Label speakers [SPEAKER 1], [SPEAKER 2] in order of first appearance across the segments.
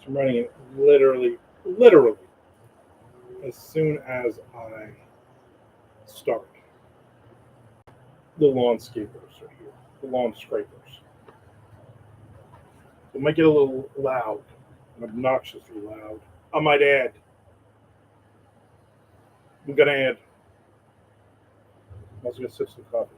[SPEAKER 1] I'm writing it literally, as soon as I start. The lawn scapers are here, the lawn scrapers. It might get a little loud, obnoxiously loud. I might add, I'm going to add, I'm also going to sip some coffee.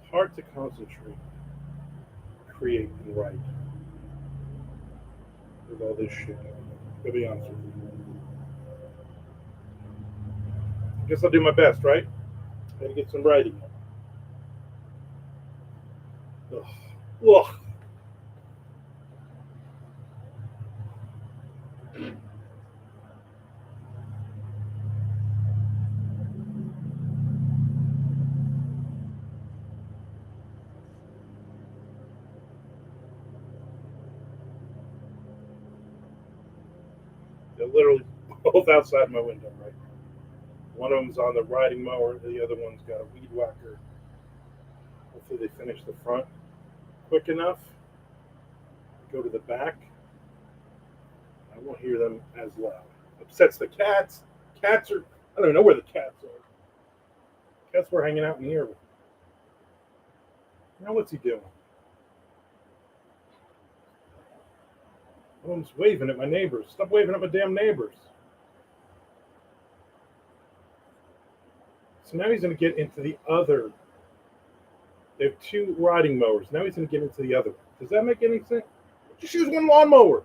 [SPEAKER 1] Hard to concentrate, create, and write with all this shit. To be honest with you. Guess I'll do my best, right? Gotta get some writing. Ugh. Ugh. They're literally both outside my window right now. One of them's on the riding mower, the other one's got a weed whacker. Hopefully they finish the front quick enough. Go to the back. I won't hear them as loud. Upsets the cats. Cats are, I don't even know where the cats are. Cats were hanging out in here. Now what's he doing? One of them's waving at my neighbors. Stop waving at my damn neighbors. So now he's going to get into the other. They have two riding mowers. Now he's going to get into the other one. Does that make any sense? Just use one lawnmower.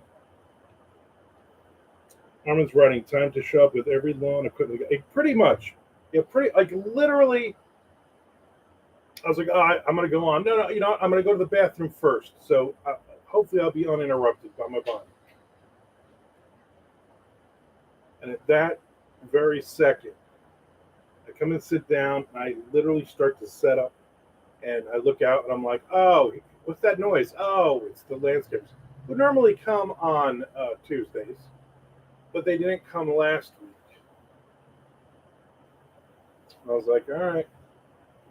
[SPEAKER 1] Armand's writing time to show up with every lawn equipment. Pretty much. Yeah, pretty, like literally. I was like, I'm going to go on. No, you know what? I'm going to go to the bathroom first. So hopefully I'll be uninterrupted by my body. And at that very second, I come and sit down. And I literally start to set up. And I look out and I'm like, oh, what's that noise? Oh, it's the landscapers. Would normally come on Tuesdays, but they didn't come last week. I was like, all right.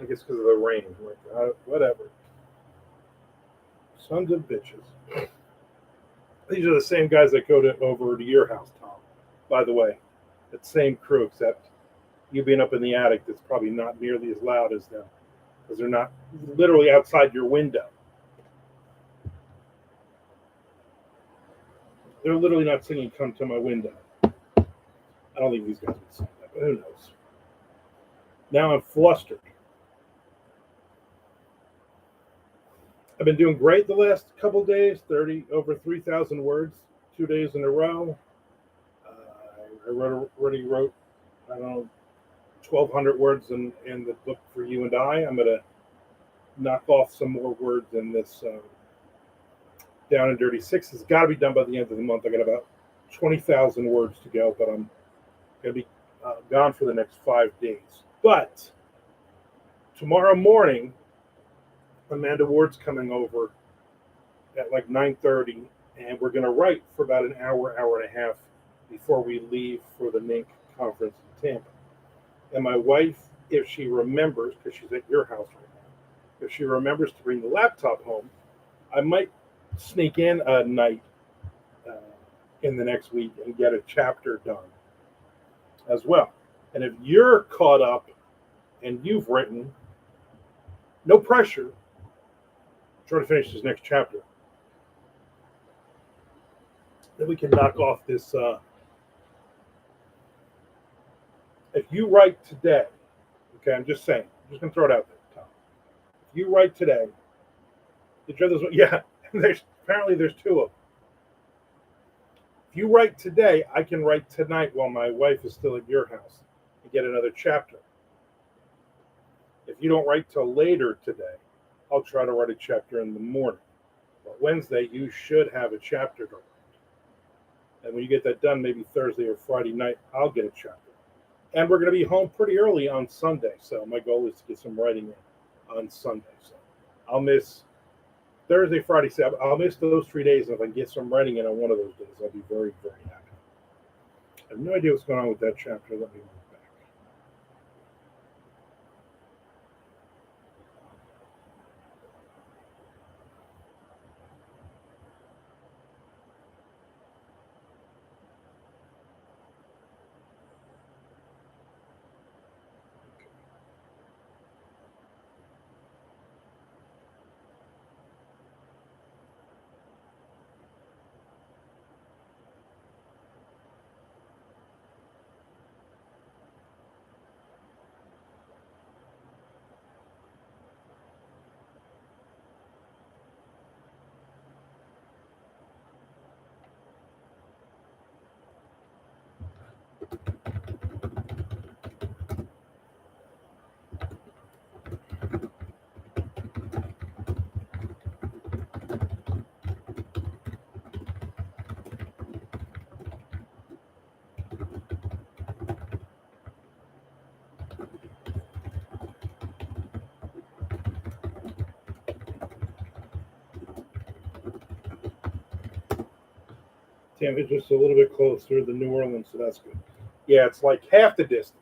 [SPEAKER 1] I guess because of the rain. I'm like, whatever. Sons of bitches. These are the same guys that go over to your house, Tom. By the way, that same crew, except you being up in the attic, that's probably not nearly as loud as them because they're not literally outside your window. They're literally not singing "Come to My Window." I don't think these guys would sing that, but who knows? Now I'm flustered. I've been doing great the last couple of days. Over 3,000 words, 2 days in a row. I already wrote, I don't know, 1,200 words in the book for you and I. I'm going to knock off some more words in this Down and Dirty 6. It's got to be done by the end of the month. I got about 20,000 words to go, but I'm going to be gone for the next 5 days. But tomorrow morning, Amanda Ward's coming over at like 9:30, and we're going to write for about an hour, hour and a half before we leave for the NINC conference in Tampa. And my wife, if she remembers, because she's at your house right now, if she remembers to bring the laptop home, I might sneak in a night in the next week and get a chapter done as well. And if you're caught up and you've written, no pressure, try to finish this next chapter. Then we can knock off this. If you write today, okay, I'm just saying, I'm just going to throw it out there, Tom. If you write today, did you have this one? Yeah, apparently there's two of them. If you write today, I can write tonight while my wife is still at your house and get another chapter. If you don't write till later today, I'll try to write a chapter in the morning. But Wednesday, you should have a chapter to write. And when you get that done, maybe Thursday or Friday night, I'll get a chapter. And we're going to be home pretty early on Sunday. So my goal is to get some writing in on Sunday. So I'll miss Thursday, Friday, Saturday. I'll miss those 3 days. And if I get some writing in on one of those days, I'll be very, very happy. I have no idea what's going on with that chapter. Let me look back. Tampa's just a little bit closer than New Orleans, so that's good. Yeah, it's like half the distance.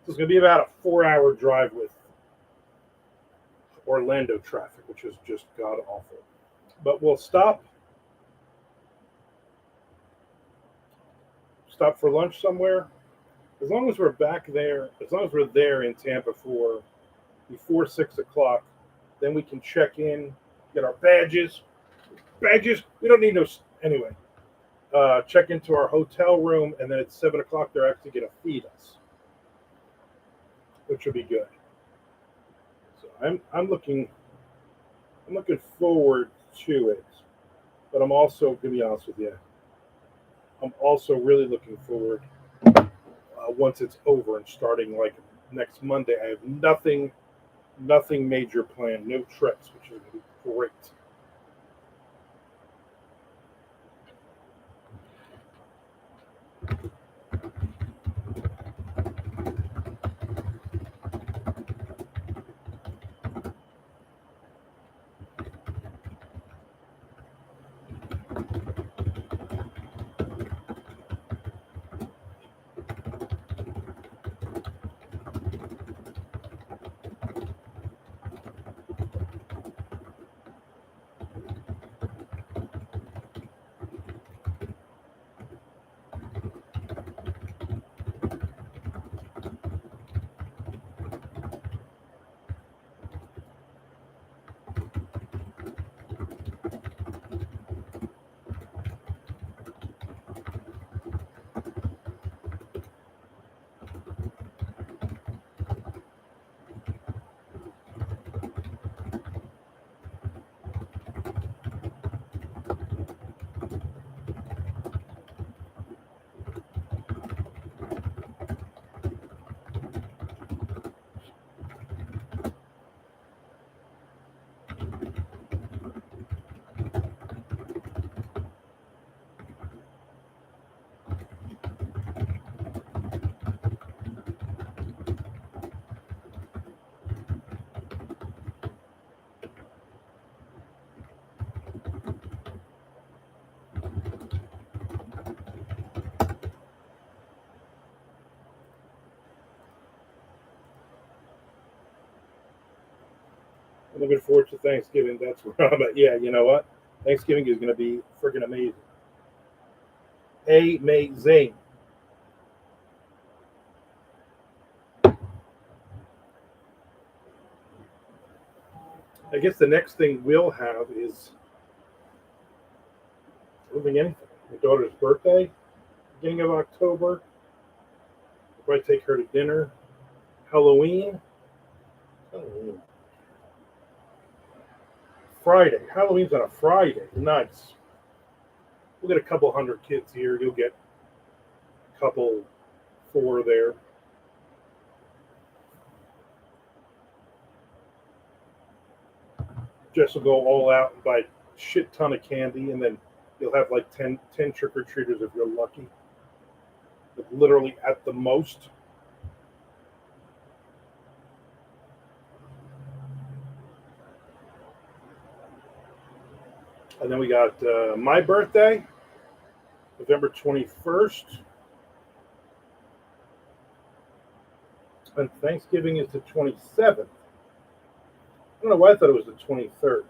[SPEAKER 1] So it's going to be about a 4-hour drive with Orlando traffic, which is just god awful. But we'll stop for lunch somewhere. As long as we're back there, as long as we're there in Tampa for before 6 o'clock, then we can check in, get our badges. Badges, we don't need no anyway. Check into our hotel room, and then at 7 o'clock they're actually going to feed us, which will be good. So I'm looking forward to it, but I'm also going to be honest with you. I'm also really looking forward once it's over and starting like next Monday. I have nothing major planned, no trips, which is going to be great. I'm looking forward to Thanksgiving. That's where I'm at. Yeah, you know what? Thanksgiving is going to be freaking amazing. Amazing. I guess the next thing we'll have is moving anything. My daughter's birthday, beginning of October. I'll probably take her to dinner. Halloween. Halloween. Friday. Halloween's on a Friday. Nice. We'll get a couple hundred kids here. You'll get a couple, 4 there. Jess will go all out and buy a shit ton of candy, and then you'll have like 10 trick-or-treaters if you're lucky. Like literally at the most. And then we got my birthday, November 21st. And Thanksgiving is the 27th. I don't know why I thought it was the 23rd.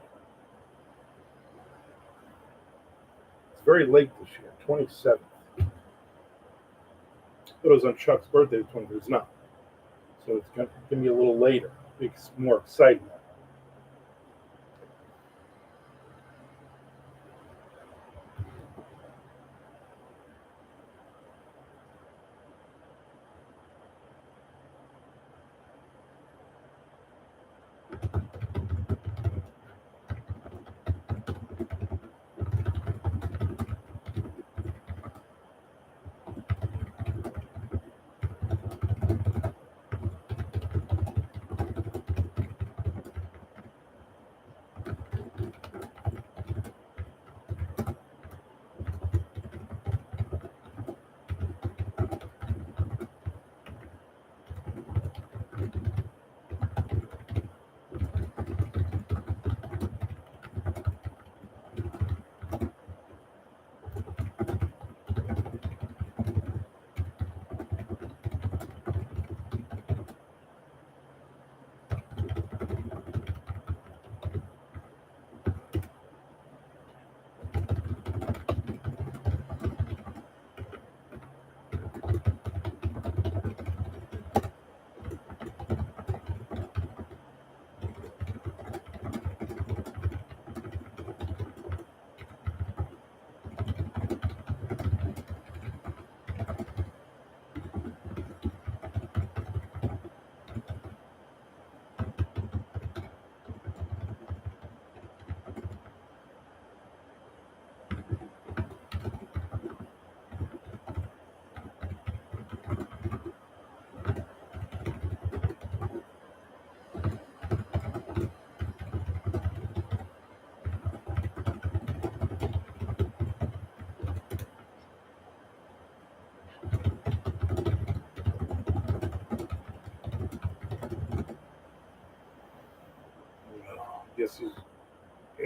[SPEAKER 1] It's very late this year, 27th. I thought it was on Chuck's birthday, the 23rd. It's not. So it's going to give me a little later. It's more exciting.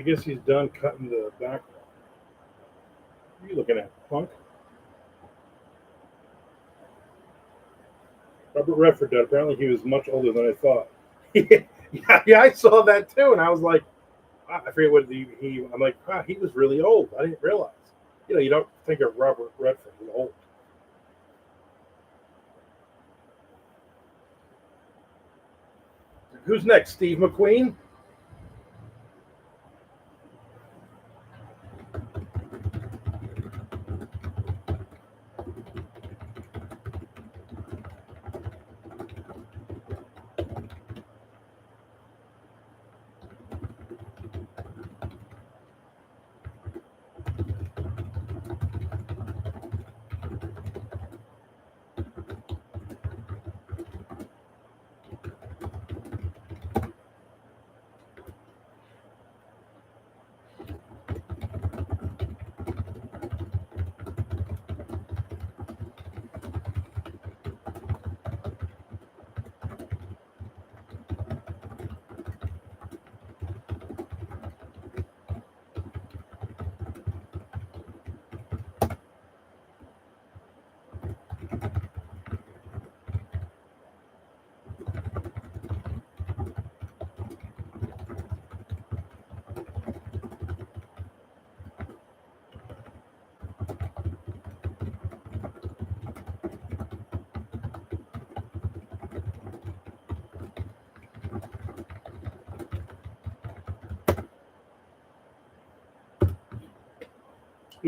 [SPEAKER 1] guess he's done cutting the back. What are you looking at, punk? Robert Redford did. Apparently, he was much older than I thought. Yeah, I saw that too, and I was like, wow, I forget what he. I'm like, wow, he was really old. I didn't realize. You don't think of Robert Redford as old. Who's next? Steve McQueen?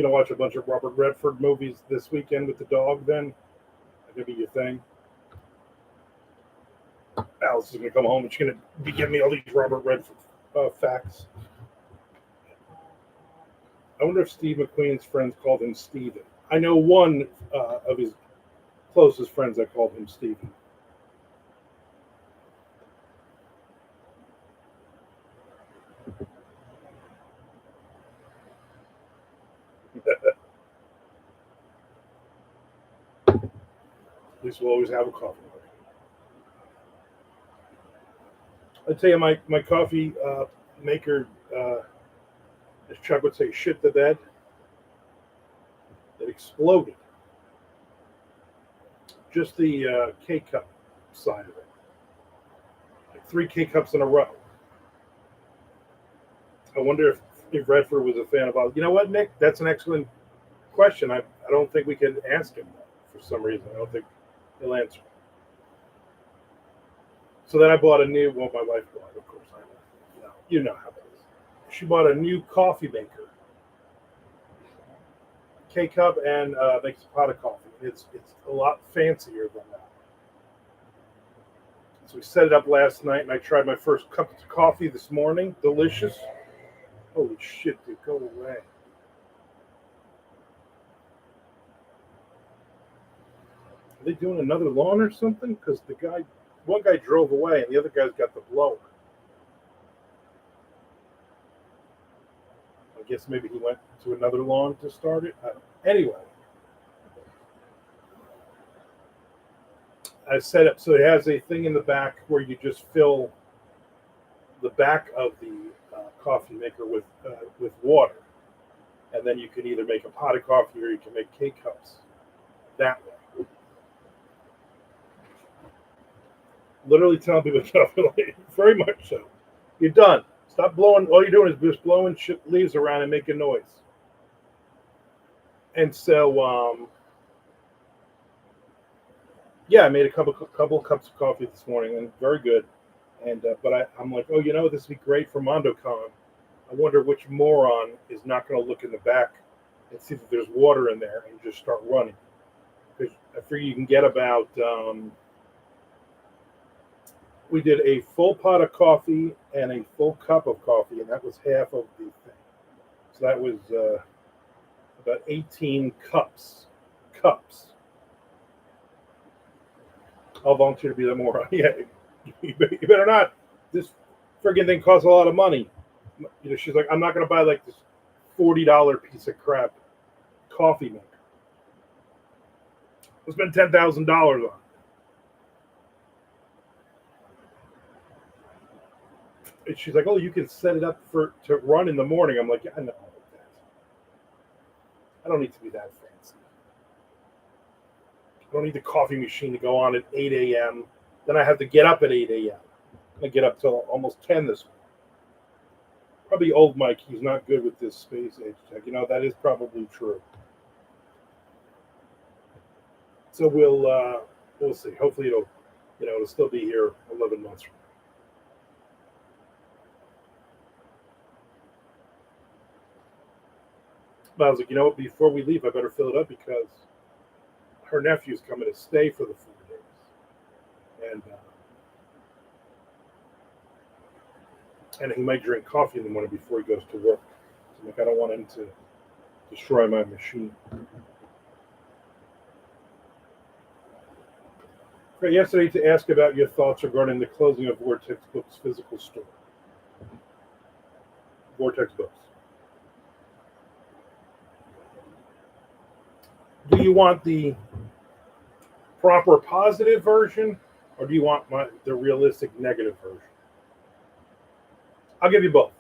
[SPEAKER 1] Watch a bunch of Robert Redford movies this weekend with the dog. Then that could be your thing. Alice is gonna come home and she's gonna be giving me all these Robert Redford facts. I wonder if Steve McQueen's friends called him Steven. I know one of his closest friends that called him Steven. At least we'll always have a coffee. I tell you, my coffee maker, as Chuck would say, shit the bed. It exploded. Just the K cup side of it. Like 3 K cups in a row. I wonder if Redford was a fan of. You know what, Nick? That's an excellent question. I don't think we can ask him that for some reason. I don't think he'll answer. So then I bought a new. Well, my wife bought, of course. I know. You know how it is. She bought a new coffee maker, K cup, and makes a pot of coffee. It's a lot fancier than that. So we set it up last night, and I tried my first cup of coffee this morning. Delicious. Holy shit, dude, go away. Are they doing another lawn or something? Because one guy drove away, and the other guy's got the blower. I guess maybe he went to another lawn to start it. Anyway, I set up so it has a thing in the back where you just fill the back of the coffee maker with water, and then you can either make a pot of coffee or you can make K cups that way. Literally telling people very much so. You're done. Stop blowing. All you're doing is just blowing shit leaves around and making noise. And so, yeah, I made a couple cups of coffee this morning, and very good. And but I'm like, oh, this would be great for MondoCon. I wonder which moron is not going to look in the back and see that there's water in there and just start running. Because I figure you can get about. We did a full pot of coffee and a full cup of coffee, and that was half of the thing. So that was about 18 cups. I'll volunteer to be the moron. Yeah, you better not. This friggin' thing costs a lot of money. She's like, I'm not going to buy like this $40 piece of crap coffee maker. I'll spend $10,000 on it. And she's like, "Oh, you can set it up to run in the morning." I'm like, "Yeah, I know all of that. I don't need to be that fancy. I don't need the coffee machine to go on at 8 a.m. Then I have to get up at 8 a.m. I get up till almost 10 this morning. Probably old Mike. He's not good with this space age tech. That is probably true. So we'll see. Hopefully it'll still be here 11 months from now. But I was like, before we leave, I better fill it up because her nephew's coming to stay for the 4 days, and he might drink coffee in the morning before he goes to work. So I'm like, I don't want him to destroy my machine. Great. Yesterday to ask about your thoughts regarding the closing of Vortex Books' physical store. Vortex Books. Do you want the proper positive version, or do you want the realistic negative version? I'll give you both.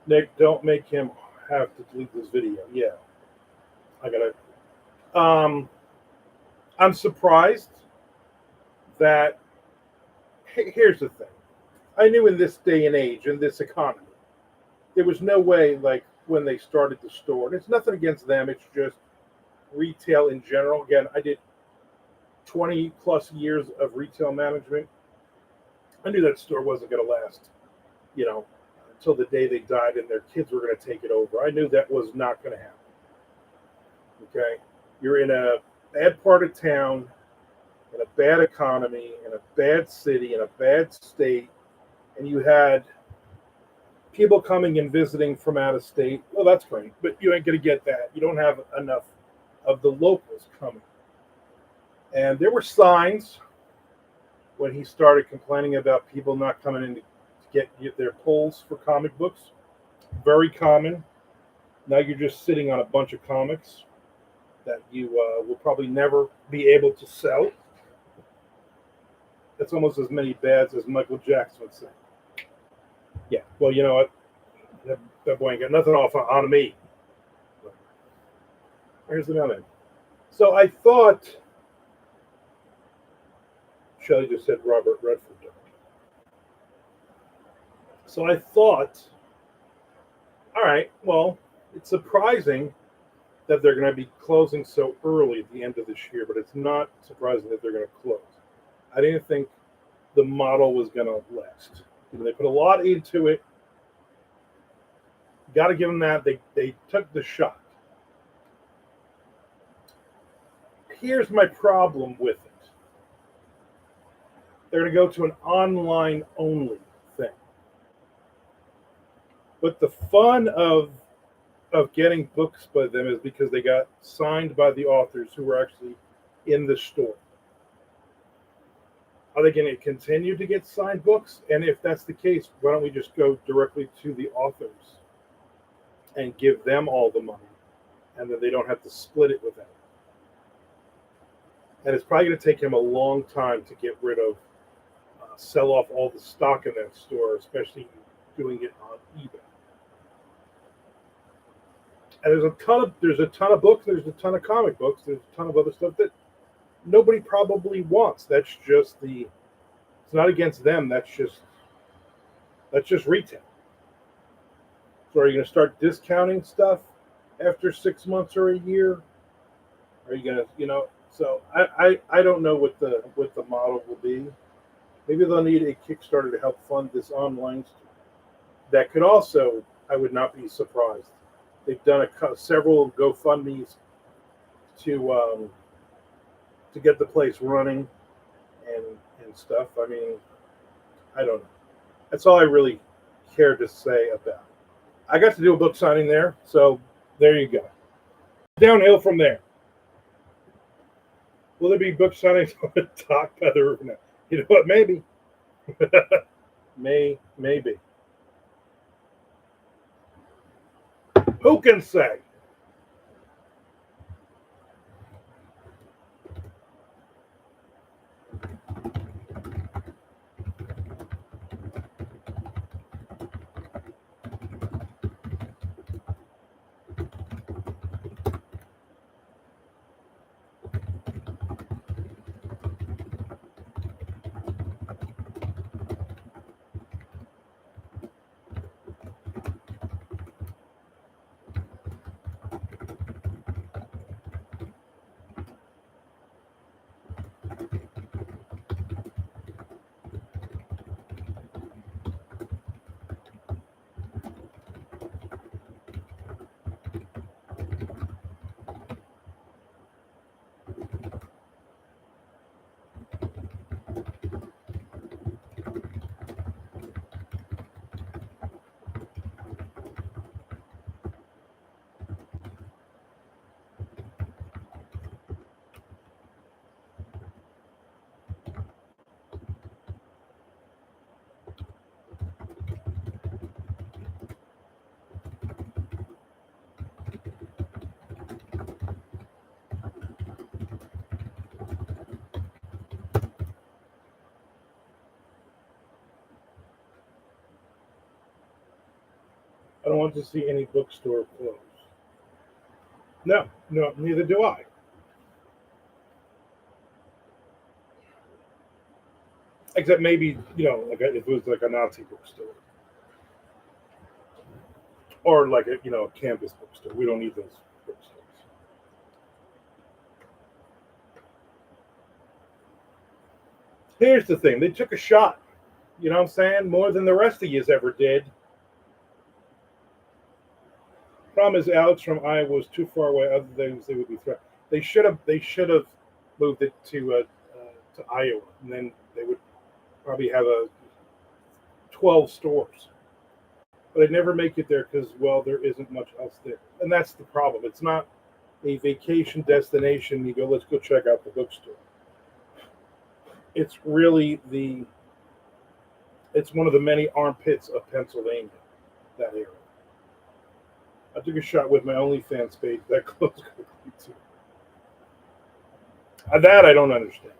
[SPEAKER 1] Nick, don't make him have to delete this video. Yeah, I gotta. I'm surprised that. Here's the thing. I knew in this day and age, in this economy, there was no way, like when they started the store. And it's nothing against them. It's just retail in general. Again, I did 20 plus years of retail management. I knew that store wasn't going to last, until the day they died and their kids were going to take it over. I knew that was not going to happen. Okay? You're in a bad part of town, in a bad economy, in a bad city, in a bad state, and you had people coming and visiting from out of state. Well, that's great, but you ain't going to get that. You don't have enough of the locals coming. And there were signs when he started complaining about people not coming in to get their pulls for comic books. Very common. Now you're just sitting on a bunch of comics that you will probably never be able to sell. That's almost as many bads as Michael Jackson would say. Yeah, well, you know what? That boy ain't got nothing off on me. Here's another. So I thought, Shelley just said Robert Redford died. So I thought, all right, well, it's surprising that they're going to be closing so early at the end of this year, but it's not surprising that they're going to close. I didn't think the model was going to last. They put a lot into it. Got to give them that. They took the shot. Here's my problem with it. They're going to go to an online only thing. But the fun of getting books by them is because they got signed by the authors who were actually in the store. Are they going to continue to get signed books? And if that's the case, why don't we just go directly to the authors and give them all the money, and then they don't have to split it with them? And it's probably going to take him a long time to get rid of, sell off all the stock in that store, especially doing it on eBay. And there's a ton of books. There's a ton of comic books. There's a ton of other stuff that nobody probably wants. That's just it's not against them. That's just retail. So are you going to start discounting stuff after 6 months or a year? Are you going to, so I don't know what the model will be. Maybe they'll need a Kickstarter to help fund this online store. That could also, I would not be surprised. They've done several GoFundMes to get the place running and stuff. I mean, I don't know. That's all I really care to say about it. I got to do a book signing there, so there you go. Downhill from there. Will there be book signings on the top of the roof now? You know what? Maybe. Maybe. Who can say? I don't want to see any bookstore close. No, no, neither do I. Except maybe like if it was like a Nazi bookstore or like a campus bookstore. We don't need those bookstores. Here's the thing: they took a shot. You know what I'm saying? More than the rest of yous ever did. Problem is, Alex from Iowa was too far away. Other things they would be threatened. They should have moved it to Iowa, and then they would probably have a 12 stores. But I'd never make it there because there isn't much else there, and that's the problem. It's not a vacation destination. You go, let's go check out the bookstore. It's really it's one of the many armpits of Pennsylvania, that area. I took a shot with my OnlyFans page that closed quickly too. That I don't understand.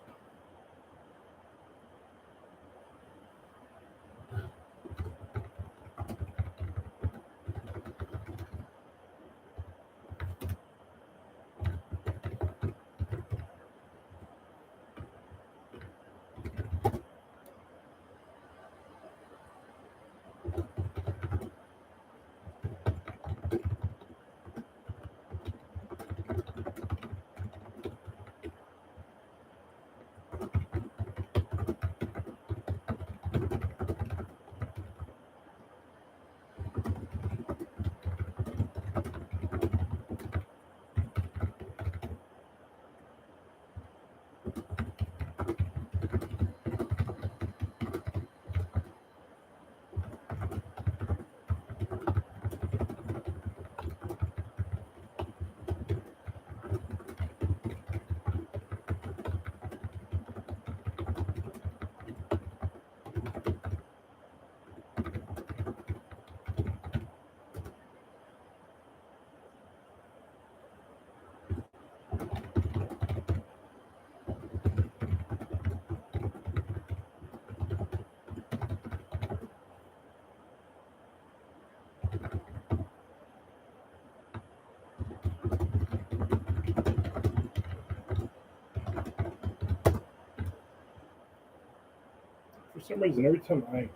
[SPEAKER 1] For some reason, every time I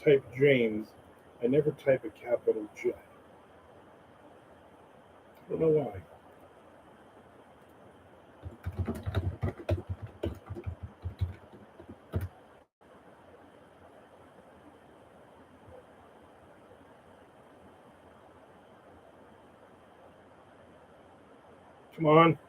[SPEAKER 1] type James, I never type a capital J. I don't know why. Come on.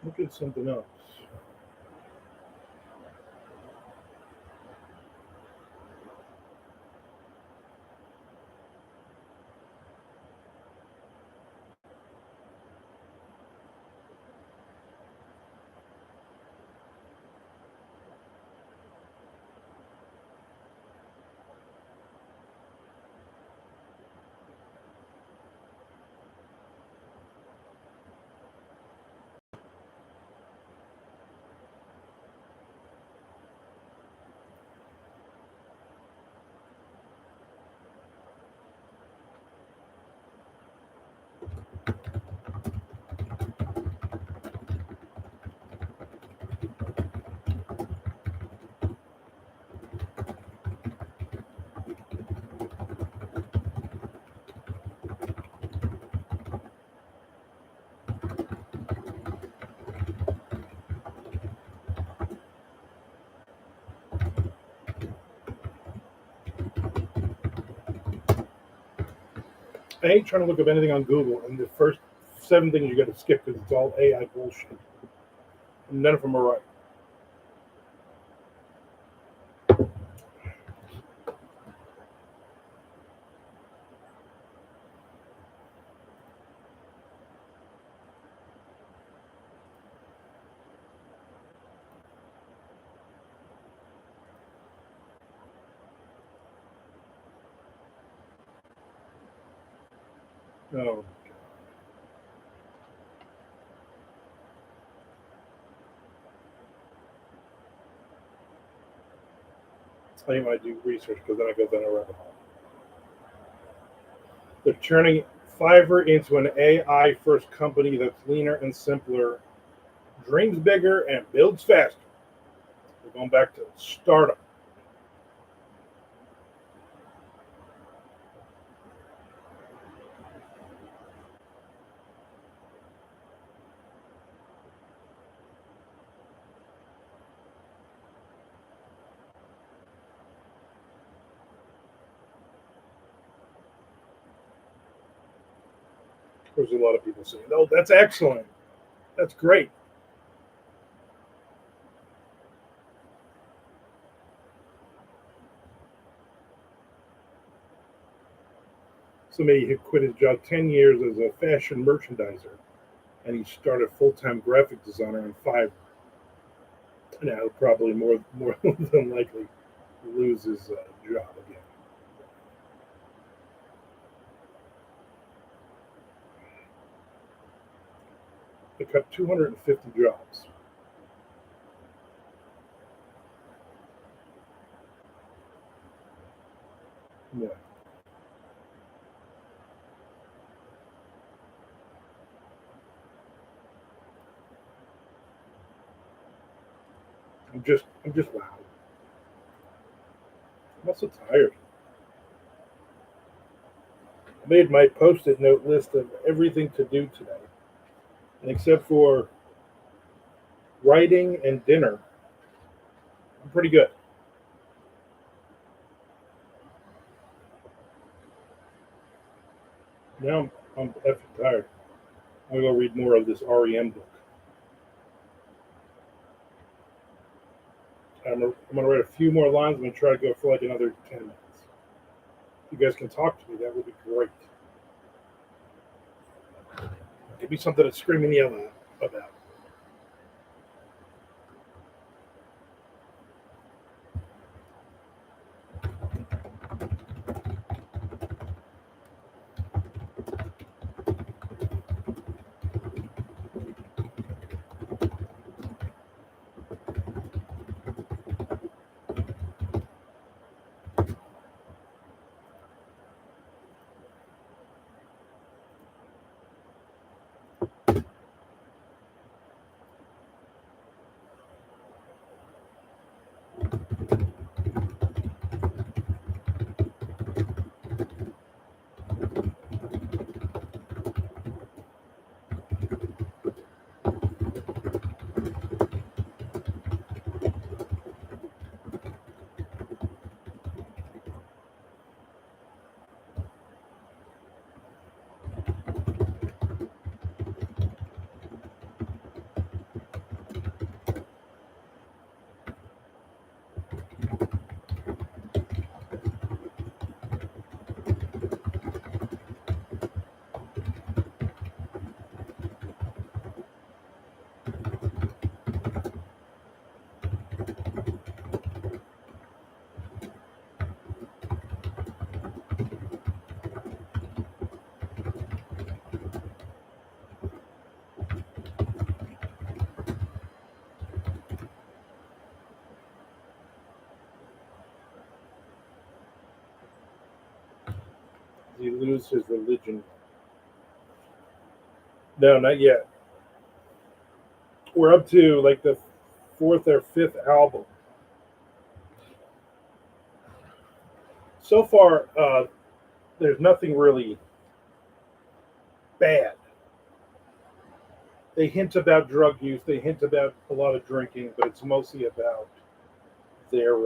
[SPEAKER 1] Look at something else. I hate trying to look up anything on Google, and the first 7 things you got to skip because it's all AI bullshit. And none of them are right. Oh, I think when I do research because then I go down a rabbit hole. They're turning Fiverr into an AI first company that's leaner and simpler, dreams bigger, and builds faster. We're going back to startup. There's a lot of people saying, "Oh, that's excellent. That's great." Somebody who quit his job 10 years as a fashion merchandiser, and he started full-time graphic designer in Fiverr. Now, probably more than likely lose his job again. They cut 250 jobs. Yeah, I'm just wow. I'm also tired. I made my post-it note list of everything to do today, and except for writing and dinner, I'm pretty good. Now I'm effing tired. I'm gonna go read more of this REM book. I'm gonna write a few more lines. I'm gonna try to go for like another 10 minutes. If you guys can talk to me, that would be great. Give me something to scream and yell about. Does he lose his religion? No, not yet. We're up to like the fourth or fifth album. So far, there's nothing really bad. They hint about drug use. They hint about a lot of drinking, but it's mostly about their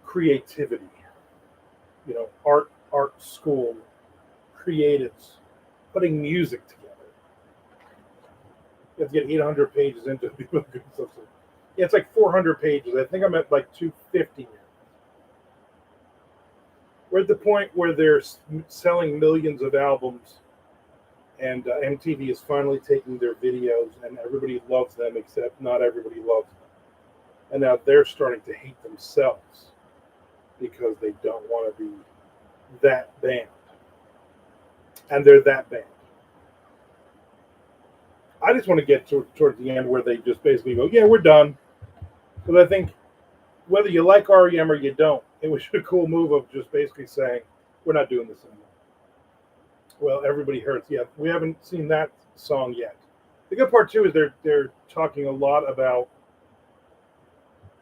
[SPEAKER 1] creativity. Art school created putting music together. You have to get 800 pages into it. Yeah, it's like 400 pages. I think I'm at like 250 now. We're at the point where they're selling millions of albums, and MTV is finally taking their videos, and everybody loves them, except not everybody loves them. And now they're starting to hate themselves because they don't want to be that band. And they're that band. I just want to get towards the end where they just basically go, yeah, we're done. Because I think whether you like REM or you don't, it was a cool move of just basically saying, we're not doing this anymore. Well, everybody hurts. Yeah, we haven't seen that song yet. The good part too is they're talking a lot about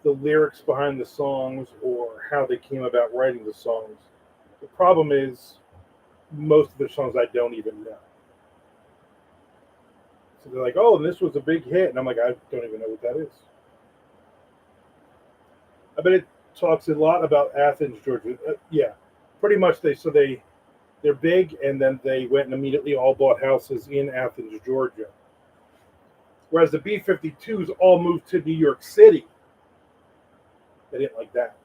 [SPEAKER 1] the lyrics behind the songs or how they came about writing the songs. The problem is most of the songs I don't even know. So they're like, oh, and this was a big hit. And I'm like, I don't even know what that is. I bet it talks a lot about Athens, Georgia. Yeah, pretty much they're big, and then they went and immediately all bought houses in Athens, Georgia. Whereas the B-52s all moved to New York City. They didn't like that.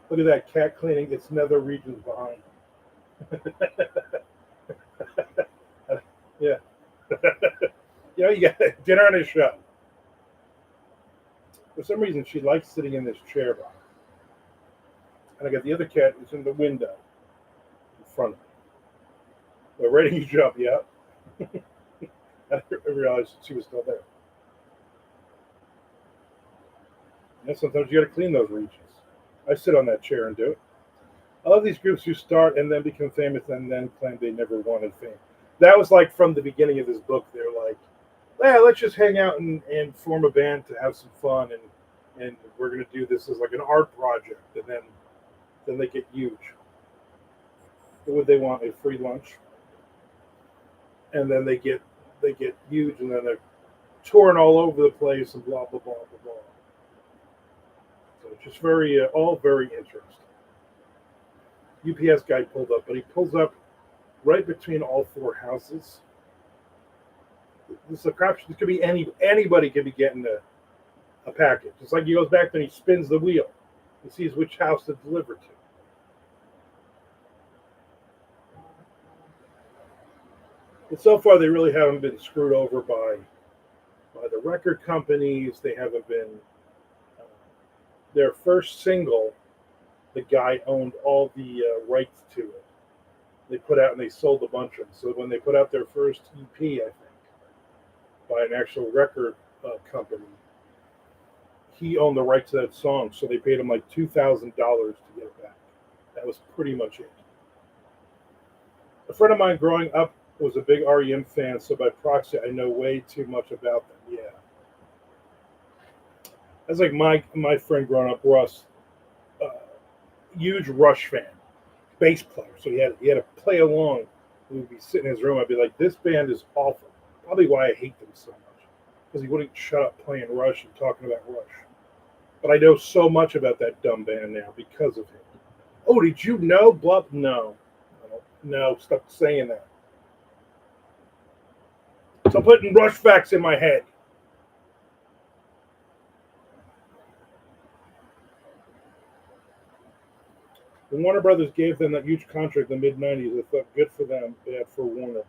[SPEAKER 1] Look at that cat cleaning its nether regions behind. Yeah. You got dinner on a show. For some reason, she likes sitting in this chair behind. And I got the other cat that's in the window in front of me. They're ready to jump, yeah. I realized she was still there. And sometimes you got to clean those regions. I sit on that chair and do it. I love these groups who start and then become famous and then claim they never wanted fame. That was like from the beginning of this book. They're like, yeah, let's just hang out and form a band to have some fun, and we're going to do this as like an art project. And then they get huge. What would they want? A free lunch? And then they get huge, and then they're touring all over the place and blah blah blah blah blah. So it's just all very interesting. UPS guy pulled up, but he pulls up right between all four houses. This is a crap. This could be anybody could be getting a package. It's like he goes back there and he spins the wheel. He sees which house to deliver to. But so far, they really haven't been screwed over by the record companies. They haven't been. Their first single, the guy owned all the rights to it. They put out and they sold a bunch of them. So when they put out their first EP, I think, by an actual record company, he owned the rights to that song. So they paid him like $2,000 to get it back. That was pretty much it. A friend of mine growing up was a big REM fan, so by proxy, I know way too much about them. Yeah. That's like my friend growing up, Russ, huge Rush fan, bass player. So he had to play along. We'd be sitting in his room. I'd be like, this band is awful. Probably why I hate them so much. Because he wouldn't shut up playing Rush and talking about Rush. But I know so much about that dumb band now because of him. Oh, did you know? Blah. No, stop saying that. So I'm putting Rush facts in my head. When Warner Brothers gave them that huge contract in the mid-'90s, I thought good for them, bad for Warner Brothers.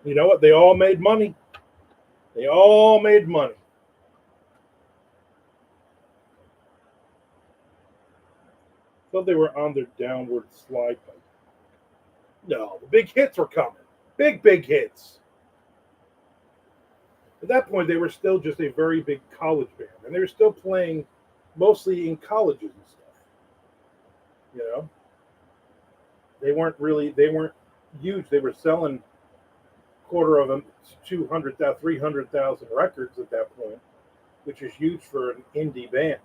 [SPEAKER 1] You know what? They all made money. They all made money. Thought they were on their downward slide. No, the big hits were coming. Big hits. At that point, they were still just a very big college band, and they were still playing mostly in colleges and stuff. You know, they weren't huge. They were selling quarter of them 200,000, 300,000 records at that point, which is huge for an indie band.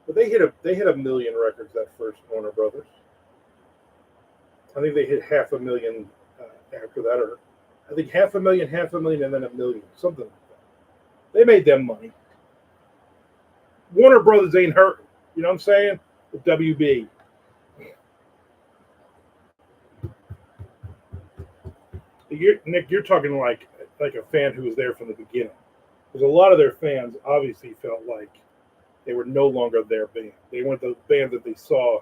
[SPEAKER 1] But they hit a million records that first Warner Brothers. I think they hit 500,000 after that, or I think 500,000, and then 1 million, something like that. They made them money. Warner Brothers ain't hurting. You know what I'm saying? The WB. Nick, you're talking like a fan who was there from the beginning. Because a lot of their fans obviously felt like they were no longer their band. They weren't the band that they saw,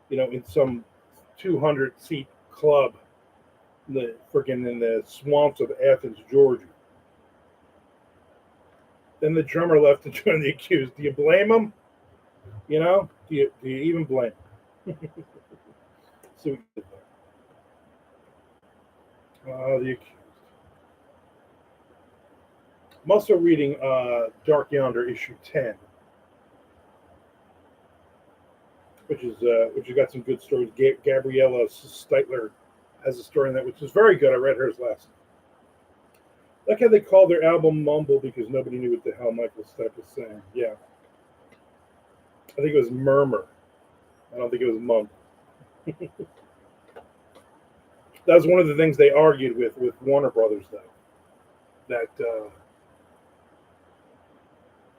[SPEAKER 1] in some 200-seat club in the swamps of Athens, Georgia. Then the drummer left to join the Accused. Do you blame him? Do you even blame him? So the Accused. I'm also reading Dark Yonder issue 10, which has got some good stories. Gabriella Steitler has a story in that which is very good. I read hers last night. Like how they called their album Mumble because nobody knew what the hell Michael Stipe was saying. Yeah. I think it was Murmur. I don't think it was Mumble. That was one of the things they argued with Warner Brothers, though. That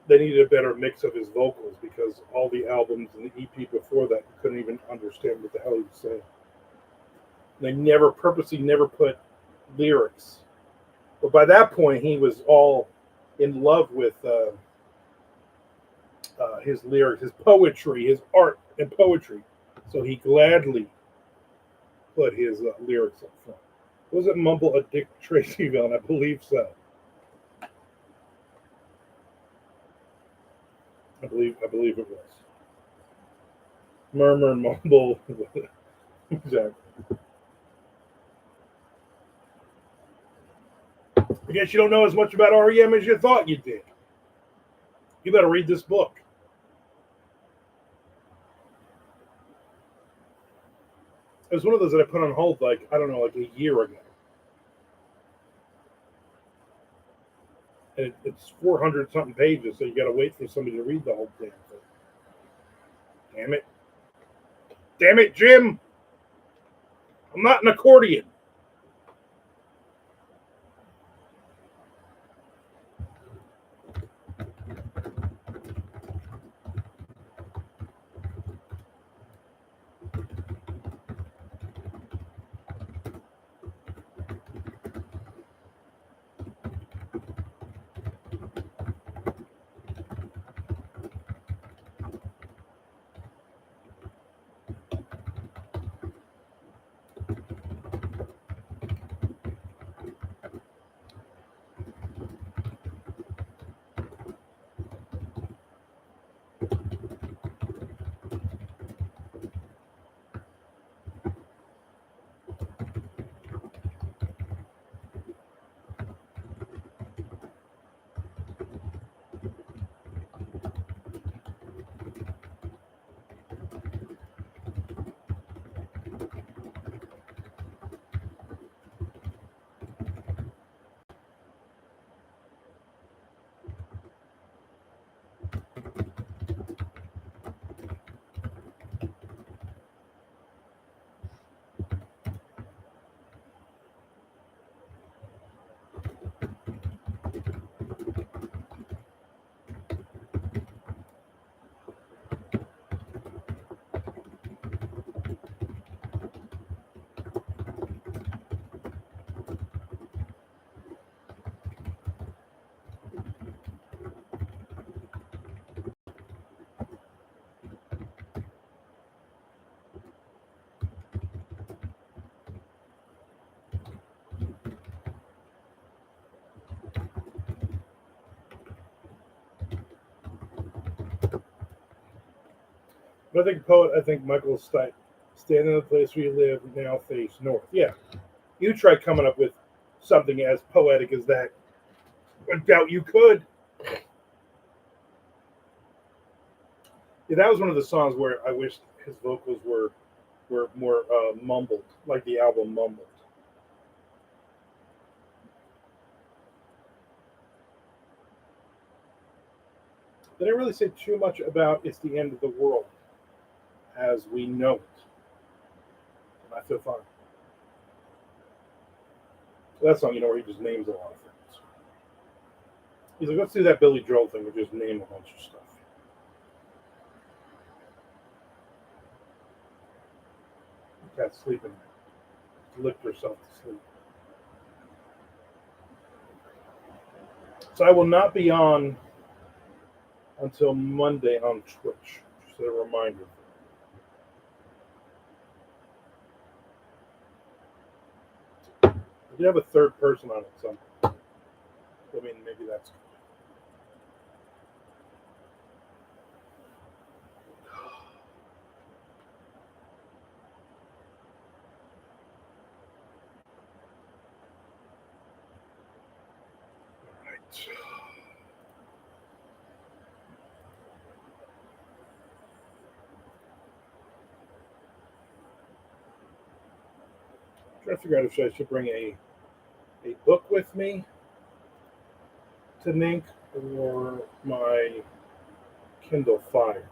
[SPEAKER 1] they needed a better mix of his vocals because all the albums and the EP before that, you couldn't even understand what the hell he was saying. They purposely never put lyrics. But by that point, he was all in love with his lyrics, his poetry, his art and poetry. So he gladly put his lyrics up front. Was it Mumble a Dick Tracy villain? I believe so. I believe it was. Murmur, Mumble. Exactly. I guess you don't know as much about REM as you thought you did. You better read this book. It was one of those that I put on hold, like a year ago. And it's 400 something pages, so you got to wait for somebody to read the whole damn thing. Damn it, Jim! I'm not an accordion. But I think poet, I think Michael Stipe. Stand in the place where you live, now face north. Yeah. You try coming up with something as poetic as that. I doubt you could. Yeah, that was one of the songs where I wish his vocals were more mumbled, like the album Mumbled. They didn't really say too much about It's the End of the World as we know it. And I feel fine. So that song, where he just names a lot of things. He's like, let's do that Billy Joel thing and just name a bunch of stuff. cat sleeping there. She licked herself to sleep. So I will not be on until Monday on Twitch. Just a reminder. I did have a third person on it, so I mean, maybe that's good. Trying to figure out if I should bring a book with me to NINC or my Kindle Fire.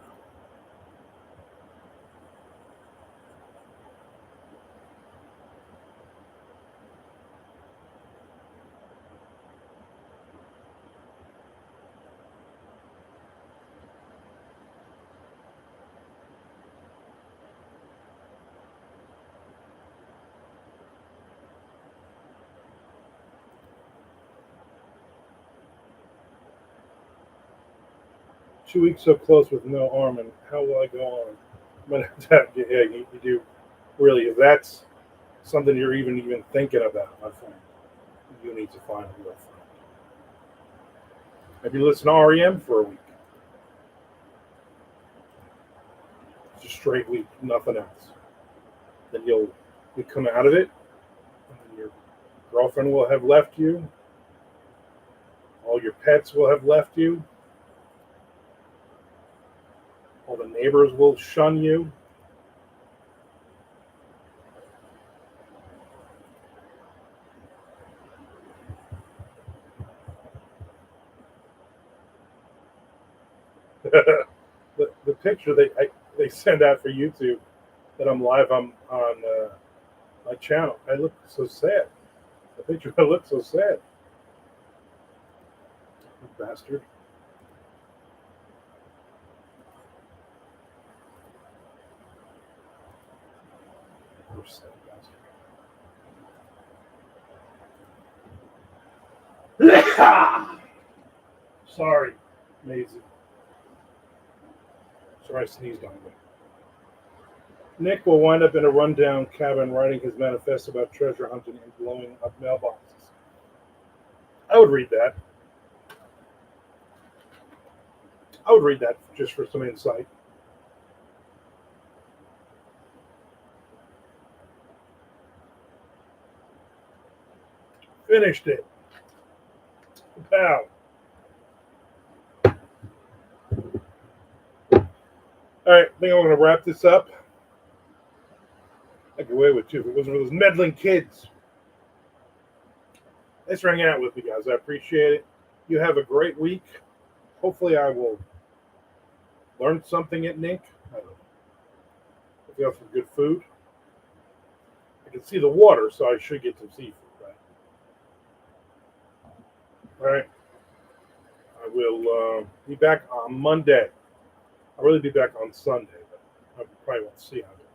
[SPEAKER 1] 2 weeks so close with no Armand. How will I go on? Yeah, you do really. If that's something you're even thinking about, my friend, you need to find a real friend. Maybe listen to REM for a week. It's a straight week, nothing else. Then you come out of it, and your girlfriend will have left you. All your pets will have left you. All the neighbors will shun you. the picture they send out for YouTube that I'm live on my channel. I look so sad. The picture I look so sad. You bastard. Poor sad bastard. Sorry, Maisie. Sorry, I sneezed on you. Nick will wind up in a rundown cabin writing his manifesto about treasure hunting and blowing up mailboxes. I would read that. I would read that just for some insight. Finished it. Pow. All right, I think I'm going to wrap this up. I could get away with two if it wasn't for those meddling kids. Thanks for hanging out with me, guys. I appreciate it. You have a great week. Hopefully, I will learn something at NINC. I don't know. If you have some good food, I can see the water, so I should get some seafood. Right? All right. I will be back on Monday. I'll really be back on Sunday, but I probably won't see on it.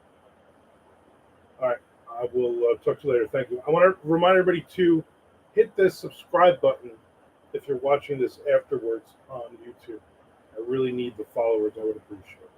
[SPEAKER 1] All right. I will talk to you later. Thank you. I want to remind everybody to hit the subscribe button if you're watching this afterwards on YouTube. I really need the followers. I would appreciate it.